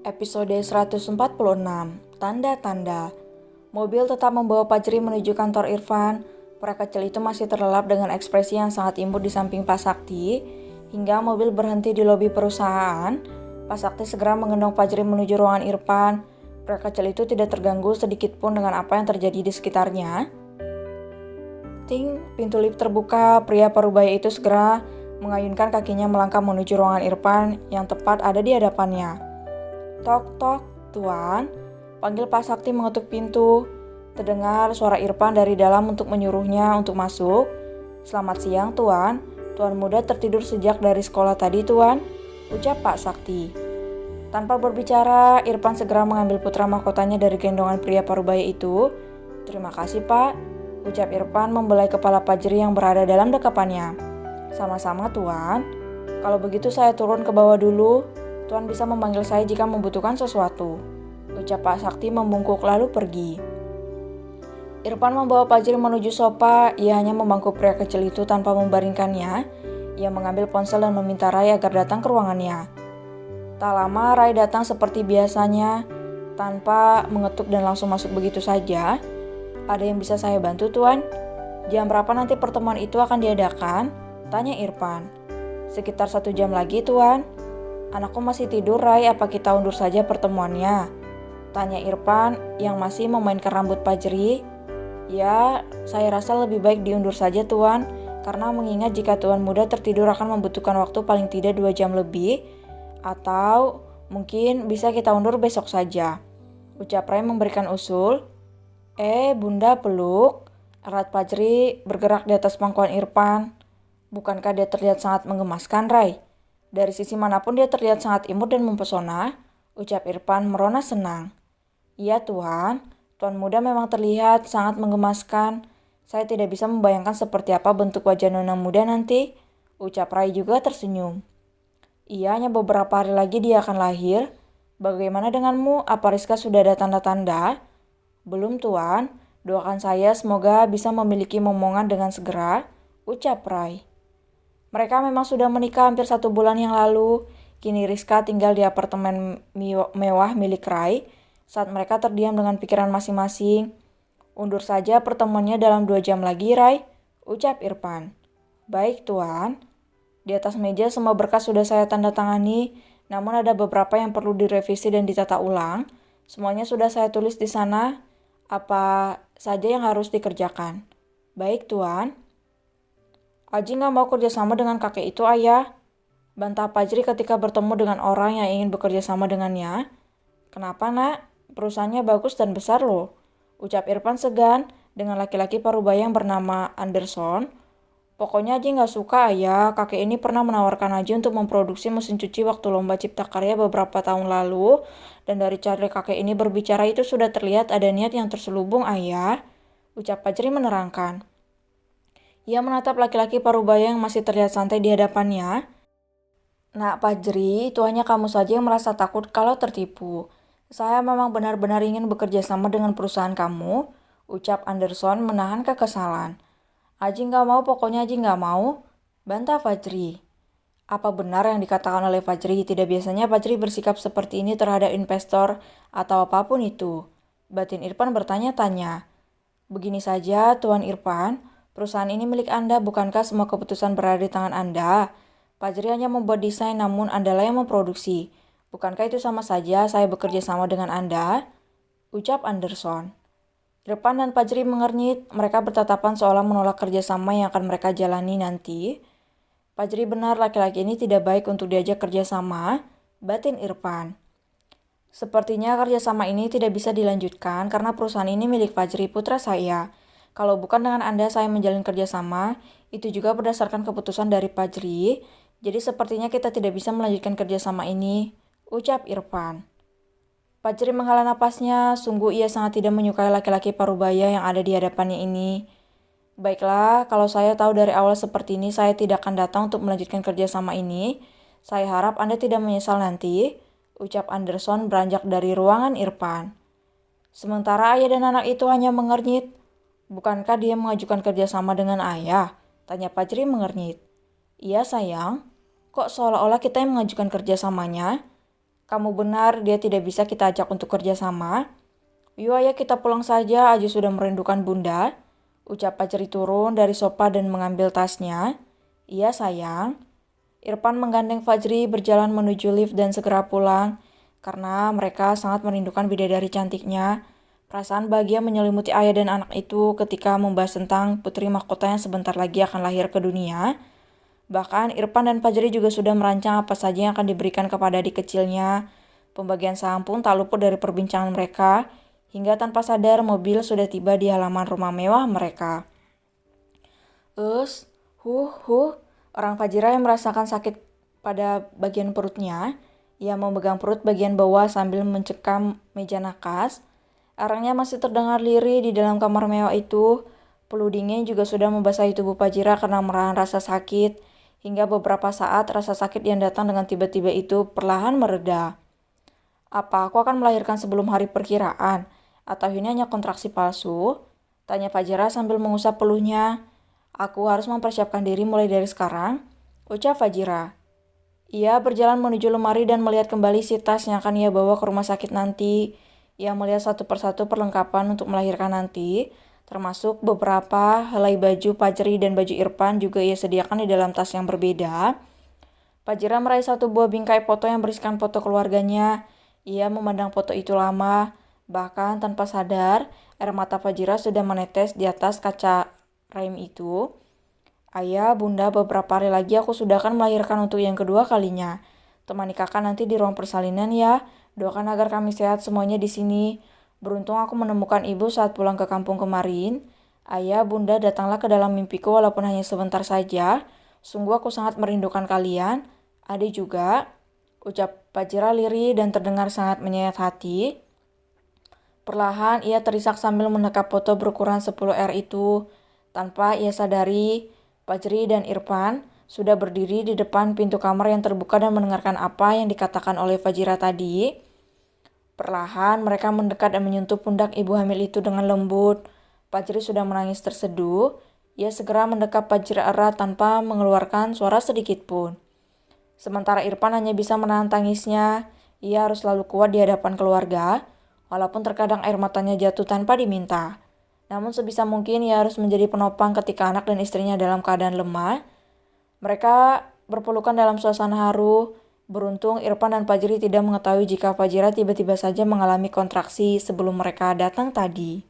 Episode 146, Tanda-tanda. Mobil tetap membawa Fajri menuju kantor Irfan. Pria kecil itu masih terlelap dengan ekspresi yang sangat imut di samping Pak Sakti. Hingga mobil berhenti di lobi perusahaan. Pak Sakti segera menggendong Fajri menuju ruangan Irfan. Pria kecil itu tidak terganggu sedikit pun dengan apa yang terjadi di sekitarnya. Ting, pintu lift terbuka. Pria parubaya itu segera mengayunkan kakinya melangkah menuju ruangan Irfan yang tepat ada di hadapannya. Tok, tok, Tuan. Panggil Pak Sakti mengetuk pintu. Terdengar suara Irfan dari dalam untuk menyuruhnya untuk masuk. Selamat siang, Tuan. Tuan muda tertidur sejak dari sekolah tadi, Tuan. Ucap Pak Sakti. Tanpa berbicara, Irfan segera mengambil putra mahkotanya dari gendongan pria parubaya itu. Terima kasih, Pak. Ucap Irfan membelai kepala Fajri yang berada dalam dekapannya. Sama-sama, Tuan. Kalau begitu saya turun ke bawah dulu. Tuan bisa memanggil saya jika membutuhkan sesuatu. Ucap Pak Sakti membungkuk lalu pergi. Irfan membawa Fajri menuju sofa. Ia hanya membangkuk pria kecil itu tanpa membaringkannya. Ia mengambil ponsel dan meminta Rai agar datang ke ruangannya. Tak lama Rai datang seperti biasanya, tanpa mengetuk dan langsung masuk begitu saja. Ada yang bisa saya bantu, Tuan? Jam berapa nanti pertemuan itu akan diadakan? Tanya Irfan. Sekitar 1 jam lagi, Tuan. Anakku masih tidur, Rai. Apa kita undur saja pertemuannya? Tanya Irfan yang masih memainkan rambut Fajri. Ya, saya rasa lebih baik diundur saja, Tuan. Karena mengingat jika Tuan muda tertidur akan membutuhkan waktu paling tidak 2 jam lebih. Atau mungkin bisa kita undur besok saja. Ucap Rai memberikan usul. Bunda peluk. Erat Fajri bergerak di atas pangkuan Irfan. Bukankah dia terlihat sangat menggemaskan, Rai? Dari sisi manapun dia terlihat sangat imut dan mempesona, ucap Irfan merona senang. Iya, Tuan. Tuan muda memang terlihat sangat menggemaskan. Saya tidak bisa membayangkan seperti apa bentuk wajah nona muda nanti, ucap Rai juga tersenyum. Iya, hanya beberapa hari lagi dia akan lahir. Bagaimana denganmu? Apa Rizka sudah ada tanda-tanda? Belum, Tuan. Doakan saya semoga bisa memiliki momongan dengan segera, ucap Rai. Mereka memang sudah menikah hampir 1 bulan yang lalu. Kini Rizka tinggal di apartemen mewah milik Rai. Saat mereka terdiam dengan pikiran masing-masing. Undur saja pertemuannya dalam 2 jam lagi, Rai, ucap Irfan. Baik, Tuan. Di atas meja semua berkas sudah saya tanda tangani. Namun ada beberapa yang perlu direvisi dan ditata ulang. Semuanya sudah saya tulis di sana. Apa saja yang harus dikerjakan. Baik, Tuan. Aji gak mau kerjasama dengan kakek itu, Ayah. Bantah Fajri ketika bertemu dengan orang yang ingin bekerja sama dengannya. Kenapa, Nak? Perusahaannya bagus dan besar loh. Ucap Irfan segan dengan laki-laki parubaya yang bernama Anderson. Pokoknya Aji gak suka, Ayah. Kakek ini pernah menawarkan Aji untuk memproduksi mesin cuci waktu lomba cipta karya beberapa tahun lalu. Dan dari cara kakek ini berbicara itu sudah terlihat ada niat yang terselubung, Ayah. Ucap Fajri menerangkan. Ia menatap laki-laki parubaya yang masih terlihat santai di hadapannya. Nak Fajri, itu hanya kamu saja yang merasa takut kalau tertipu. Saya memang benar-benar ingin bekerja sama dengan perusahaan kamu, ucap Anderson menahan kekesalan. Aji gak mau, pokoknya Aji gak mau, bantah Fajri. Apa benar yang dikatakan oleh Fajri? Tidak biasanya Fajri bersikap seperti ini terhadap investor atau apapun itu. Batin Irfan bertanya-tanya. Begini saja, Tuan Irfan. Perusahaan ini milik Anda, bukankah semua keputusan berada di tangan Anda? Fajri hanya membuat desain, namun Andalah yang memproduksi. Bukankah itu sama saja saya bekerja sama dengan Anda? Ucap Anderson. Irfan dan Fajri mengernyit, mereka bertatapan seolah menolak kerjasama yang akan mereka jalani nanti. Fajri benar laki-laki ini tidak baik untuk diajak kerjasama, batin Irfan. Sepertinya kerjasama ini tidak bisa dilanjutkan karena perusahaan ini milik Fajri putra saya. Kalau bukan dengan Anda saya menjalin kerjasama, itu juga berdasarkan keputusan dari Fajri. Jadi sepertinya kita tidak bisa melanjutkan kerjasama ini, ucap Irfan. Fajri menghela napasnya, sungguh ia sangat tidak menyukai laki-laki parubaya yang ada di hadapannya ini. Baiklah, kalau saya tahu dari awal seperti ini, saya tidak akan datang untuk melanjutkan kerjasama ini. Saya harap Anda tidak menyesal nanti, ucap Anderson beranjak dari ruangan Irfan. Sementara ayah dan anak itu hanya mengernyit. Bukankah dia mengajukan kerjasama dengan ayah? Tanya Fajri mengernyit. Iya sayang, kok seolah-olah kita yang mengajukan kerjasamanya? Kamu benar, dia tidak bisa kita ajak untuk kerjasama. Yuk ayah kita pulang saja, Aji sudah merindukan bunda. Ucap Fajri turun dari sofa dan mengambil tasnya. Iya sayang. Irfan menggandeng Fajri berjalan menuju lift dan segera pulang. Karena mereka sangat merindukan bidadari cantiknya. Perasaan bahagia menyelimuti ayah dan anak itu ketika membahas tentang putri mahkota yang sebentar lagi akan lahir ke dunia. Bahkan Irfan dan Fajri juga sudah merancang apa saja yang akan diberikan kepada adik kecilnya. Pembagian saham pun tak luput dari perbincangan mereka, hingga tanpa sadar mobil sudah tiba di halaman rumah mewah mereka. Orang Fajira yang merasakan sakit pada bagian perutnya. Ia memegang perut bagian bawah sambil mencekam meja nakas. Arangnya masih terdengar lirih di dalam kamar mewah itu. Peluh dingin juga sudah membasahi tubuh Fajira karena merahan rasa sakit. Hingga beberapa saat rasa sakit yang datang dengan tiba-tiba itu perlahan mereda. Apa aku akan melahirkan sebelum hari perkiraan? Atau ini hanya kontraksi palsu? Tanya Fajira sambil mengusap peluhnya. Aku harus mempersiapkan diri mulai dari sekarang, ucap Fajira. Ia berjalan menuju lemari dan melihat kembali si tas yang akan ia bawa ke rumah sakit nanti. Ia melihat satu persatu perlengkapan untuk melahirkan nanti, termasuk beberapa helai baju Fajri dan baju Irfan juga ia sediakan di dalam tas yang berbeda. Fajira meraih satu buah bingkai foto yang berisikan foto keluarganya. Ia memandang foto itu lama, bahkan tanpa sadar, air mata Fajira sudah menetes di atas kaca rem itu. Ayah, bunda, beberapa hari lagi aku sudah akan melahirkan untuk yang kedua kalinya. Temani kakak nanti di ruang persalinan ya. Doakan agar kami sehat semuanya di sini. Beruntung aku menemukan ibu saat pulang ke kampung kemarin. Ayah, bunda, datanglah ke dalam mimpiku walaupun hanya sebentar saja. Sungguh aku sangat merindukan kalian. Adik juga, ucap Fajira lirih dan terdengar sangat menyayat hati. Perlahan ia terisak sambil menekap foto berukuran 10R itu. Tanpa ia sadari, Fajri dan Irfan sudah berdiri di depan pintu kamar yang terbuka dan mendengarkan apa yang dikatakan oleh Fajira tadi. Perlahan mereka mendekat dan menyentuh pundak ibu hamil itu dengan lembut. Fajri sudah menangis terseduh. Ia segera mendekap Fajira erat tanpa mengeluarkan suara sedikit pun. Sementara Irfan hanya bisa menahan tangisnya. Ia harus selalu kuat di hadapan keluarga, walaupun terkadang air matanya jatuh tanpa diminta. Namun sebisa mungkin ia harus menjadi penopang ketika anak dan istrinya dalam keadaan lemah. Mereka berpelukan dalam suasana haru. Beruntung Irfan dan Fajri tidak mengetahui jika Fajira tiba-tiba saja mengalami kontraksi sebelum mereka datang tadi.